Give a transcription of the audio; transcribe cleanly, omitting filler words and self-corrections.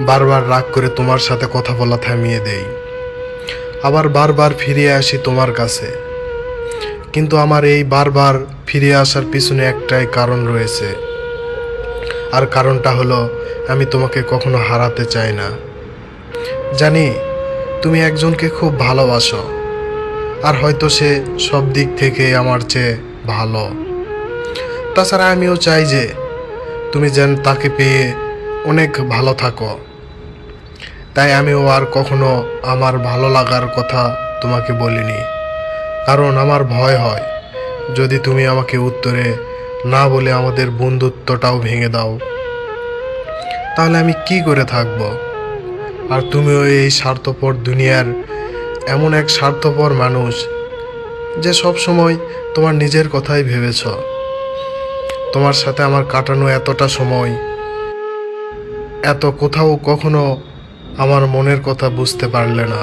বারবার রাগ করে তোমার সাথে কথা বলা থামিয়ে দেই, আবার বারবার ফিরে আসি তোমার কাছে। কিন্তু আমার এই বারবার ফিরে আসার পিছনে একটাই কারণ রয়েছে, আর কারণটা হলো আমি তোমাকে কখনো হারাতে চাই না। জানি তুমি একজনকে খুব ভালোবাসো, আর হয়তো সে সব দিক থেকে আমার চেয়ে ভালো। তাছাড়া আমিও চাই যে তুমি যেন তাকে পেয়ে অনেক ভালো থাকো। তাই আমিও আর কখনো আমার ভালো লাগার কথা তোমাকে বলিনি, কারণ আমার ভয় হয় যদি তুমি আমাকে উত্তরে না বলে আমাদের বন্ধুত্বটাও ভেঙে দাও, তাহলে আমি কি করে থাকবো? আর তুমিও এই স্বার্থপর দুনিয়ার এমন এক স্বার্থপর মানুষ যে সব সময় তোমার নিজের কথাই ভেবেছ। তোমার সাথে আমার কাটানো এতটা সময়, এত কোথাও কখনো আমার মনের কথা বুঝতে পারলে না।